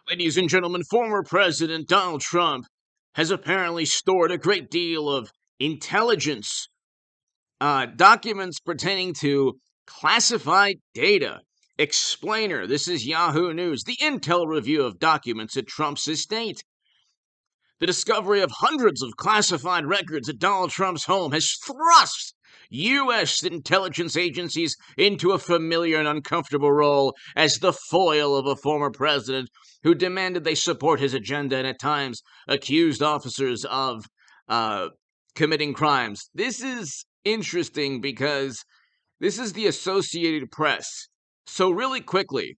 Ladies and gentlemen, former President Donald Trump has apparently stored a great deal of intelligence, documents pertaining to classified data. Explainer, this is Yahoo News, the intel review of documents at Trump's estate. The discovery of hundreds of classified records at Donald Trump's home has thrust U.S. intelligence agencies into a familiar and uncomfortable role as the foil of a former president who demanded they support his agenda and at times accused officers of committing crimes. This is interesting because this is the Associated Press. So really quickly,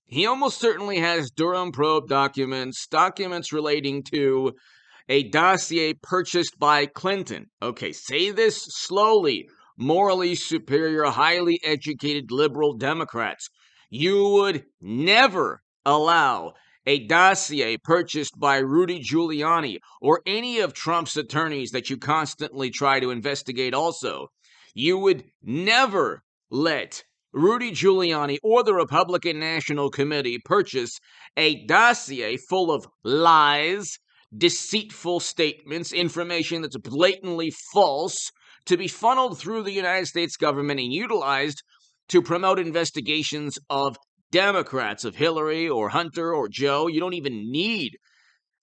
he almost certainly has Durham probe documents relating to a dossier purchased by Clinton. Okay, say this slowly. Morally superior, highly educated liberal Democrats. You would never allow a dossier purchased by Rudy Giuliani or any of Trump's attorneys that you constantly try to investigate also. You would never let Rudy Giuliani or the Republican National Committee purchase a dossier full of lies, deceitful statements, information that's blatantly false, to be funneled through the United States government and utilized to promote investigations of Democrats, of Hillary or Hunter or Joe. You don't even need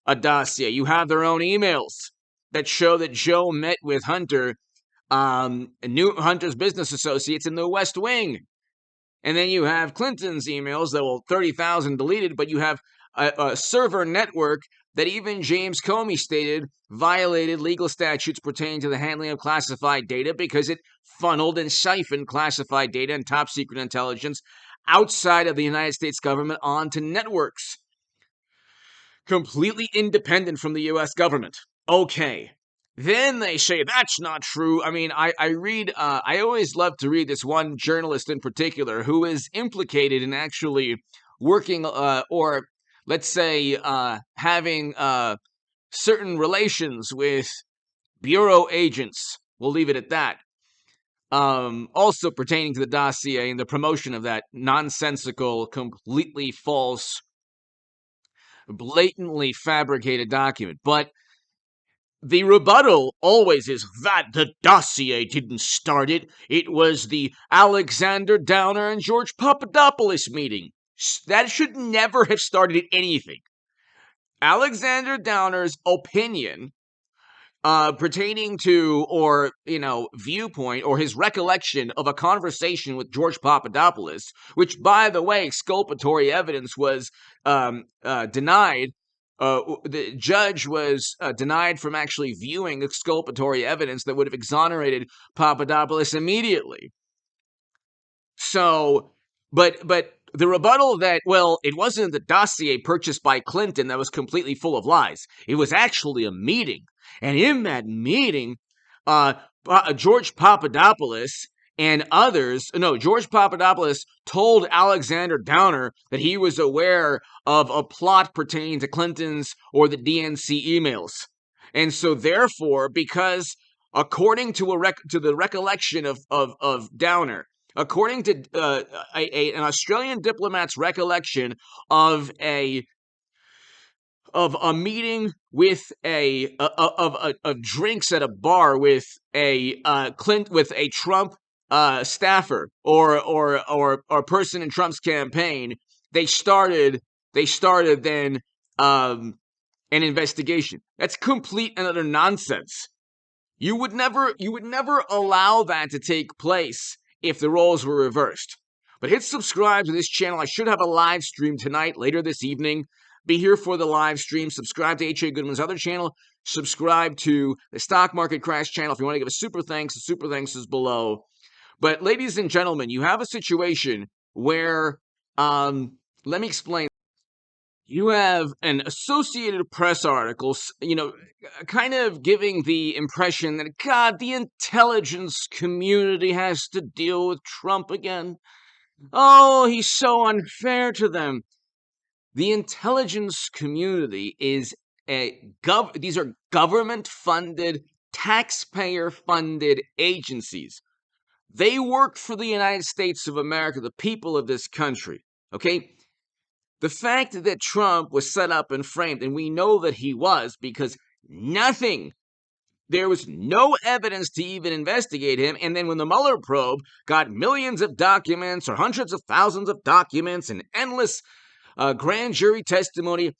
a dossier. You have their own emails that show that Joe met with Hunter, Hunter's business associates in the West Wing. And then you have Clinton's emails that, 30,000 deleted, but you have a server network that even James Comey stated violated legal statutes pertaining to the handling of classified data because it funneled and siphoned classified data and top secret intelligence outside of the United States government onto networks completely independent from the U.S. government. Okay. Then they say that's not true. I mean, I read, I always love to read this one journalist in particular who is implicated in actually working, or let's say, having certain relations with bureau agents. We'll leave it at that. Also pertaining to the dossier and the promotion of that nonsensical, completely false, blatantly fabricated document. But the rebuttal always is that the dossier didn't start it. It was the Alexander Downer and George Papadopoulos meeting. That should never have started anything. Alexander Downer's opinion pertaining to, or, viewpoint, or his recollection of a conversation with George Papadopoulos, which, by the way, exculpatory evidence was denied. The judge was denied from actually viewing exculpatory evidence that would have exonerated Papadopoulos immediately. So, but the rebuttal that, it wasn't the dossier purchased by Clinton that was completely full of lies. It was actually a meeting. And in that meeting, George Papadopoulos and others, George Papadopoulos told Alexander Downer that he was aware of a plot pertaining to Clinton's or the DNC emails. And so therefore, because according to the recollection of Downer, according to an Australian diplomat's recollection of a meeting with of drinks at a bar with a Trump staffer or person in Trump's campaign, they started then an investigation. That's complete and utter nonsense. You would never allow that to take place if the roles were reversed. But hit subscribe to this channel. I should have a live stream tonight, later this evening. Be here for the live stream. Subscribe to H.A. Goodman's other channel. Subscribe to the Stock Market Crash channel. If you want to give a super thanks, the super thanks is below. But ladies and gentlemen, you have a situation where, let me explain. You have an Associated Press article, kind of giving the impression that, God, the intelligence community has to deal with Trump again. Oh, he's so unfair to them. The intelligence community is these are government-funded, taxpayer-funded agencies. They work for the United States of America, the people of this country, okay? The fact that Trump was set up and framed, and we know that he was because there was no evidence to even investigate him. And then when the Mueller probe got millions of documents or hundreds of thousands of documents and endless grand jury testimony,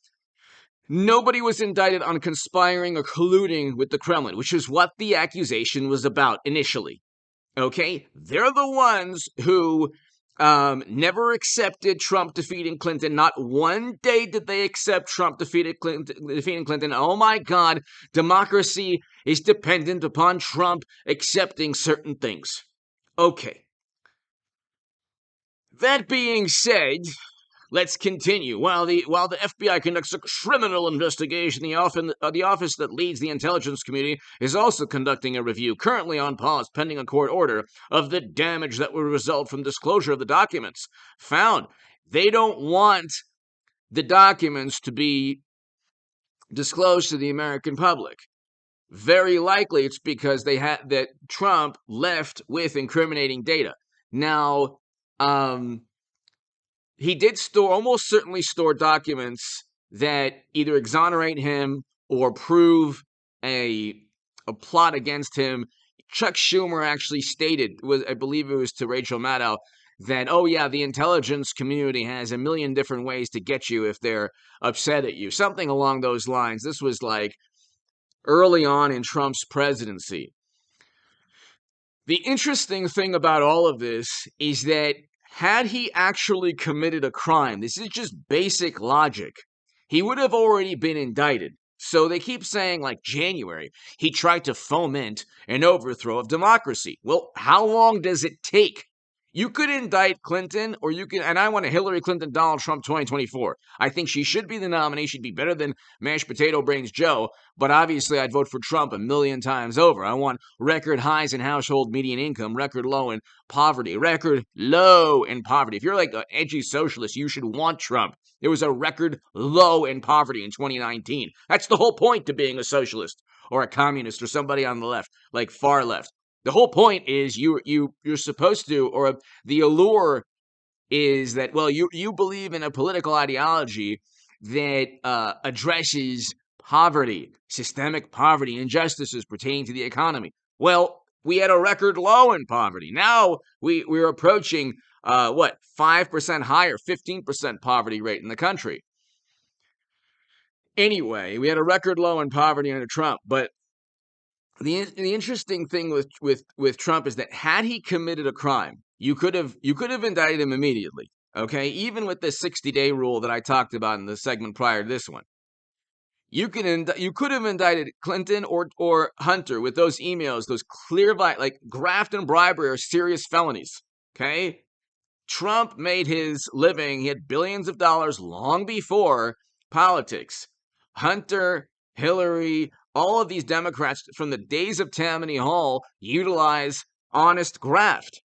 nobody was indicted on conspiring or colluding with the Kremlin, which is what the accusation was about initially. Okay? They're the ones who never accepted Trump defeating Clinton. Not one day did they accept Trump defeating Clinton. Oh my God, democracy is dependent upon Trump accepting certain things. Okay. That being said, let's continue. While the FBI conducts a criminal investigation, the office that leads the intelligence community is also conducting a review, currently on pause, pending a court order, of the damage that will result from disclosure of the documents found. They don't want the documents to be disclosed to the American public. Very likely it's because that Trump left with incriminating data. Now, he did almost certainly store documents that either exonerate him or prove a plot against him. Chuck Schumer actually stated, I believe it was to Rachel Maddow, that, oh yeah, the intelligence community has a million different ways to get you if they're upset at you. Something along those lines. This was like early on in Trump's presidency. The interesting thing about all of this is that had he actually committed a crime, this is just basic logic, he would have already been indicted. So they keep saying, like January, he tried to foment an overthrow of democracy. Well, how long does it take? You could indict Clinton, or you can, and I want a Hillary Clinton, Donald Trump 2024. I think she should be the nominee. She'd be better than mashed potato brains Joe, but obviously I'd vote for Trump a million times over. I want record highs in household median income, record low in poverty. If you're like an edgy socialist, you should want Trump. There was a record low in poverty in 2019. That's the whole point to being a socialist or a communist or somebody on the left, like far left. The whole point is you're supposed to, or the allure is that, well, you believe in a political ideology that addresses poverty, systemic poverty, injustices pertaining to the economy. Well, we had a record low in poverty. Now we're approaching 5% higher, 15% poverty rate in the country. Anyway, we had a record low in poverty under Trump, but the interesting thing with Trump is that had he committed a crime, you could have indicted him immediately. Okay, even with the 60-day rule that I talked about in the segment prior to this one, you could have indicted Clinton or Hunter with those emails, those clear like graft and bribery are serious felonies. Okay, Trump made his living; he had billions of dollars long before politics. Hunter, Hillary, all of these Democrats from the days of Tammany Hall utilize honest graft.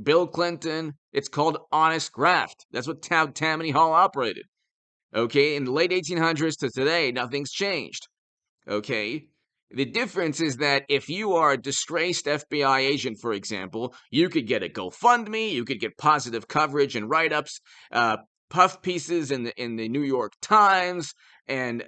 Bill Clinton, it's called honest graft. That's what Tammany Hall operated. Okay, in the late 1800s to today, nothing's changed. Okay, the difference is that if you are a disgraced FBI agent, for example, you could get a GoFundMe, you could get positive coverage and write-ups, puff pieces in the New York Times and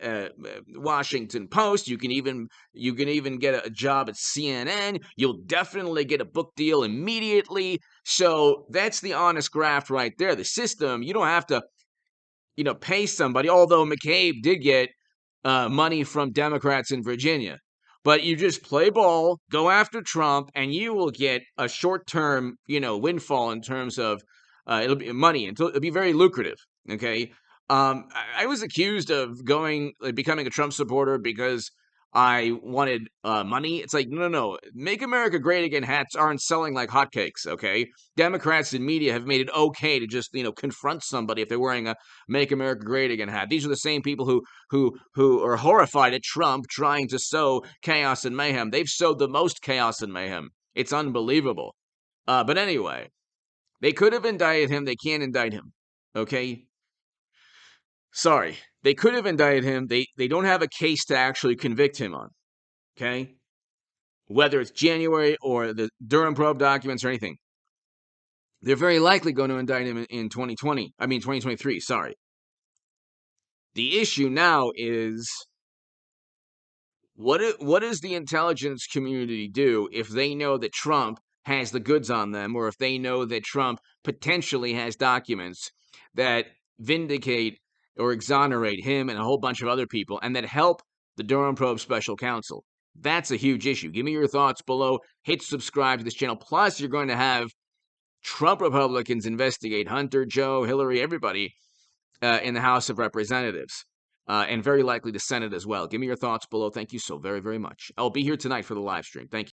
Washington Post. You can even get a job at CNN. You'll definitely get a book deal immediately. So that's the honest graft right there. The system, you don't have to, pay somebody. Although McCabe did get money from Democrats in Virginia. But you just play ball, go after Trump, and you will get a short-term, windfall in terms of it'll be money. It'll be very lucrative. Okay. I was accused of becoming a Trump supporter because I wanted money. It's like, no. Make America Great Again hats aren't selling like hotcakes, okay? Democrats and media have made it okay to just, confront somebody if they're wearing a Make America Great Again hat. These are the same people who are horrified at Trump trying to sow chaos and mayhem. They've sowed the most chaos and mayhem. It's unbelievable. But anyway, they could have indicted him. They can't indict him, okay? Sorry, they could have indicted him. They don't have a case to actually convict him on, okay? Whether it's January or the Durham probe documents or anything. They're very likely going to indict him in 2023, sorry. The issue now is what does the intelligence community do if they know that Trump has the goods on them, or if they know that Trump potentially has documents that vindicate or exonerate him and a whole bunch of other people and that help the Durham probe special counsel? That's a huge issue. Give me your thoughts below. Hit subscribe to this channel. Plus, you're going to have Trump Republicans investigate Hunter, Joe, Hillary, everybody in the House of Representatives, and very likely the Senate as well. Give me your thoughts below. Thank you so very, very much. I'll be here tonight for the live stream. Thank you.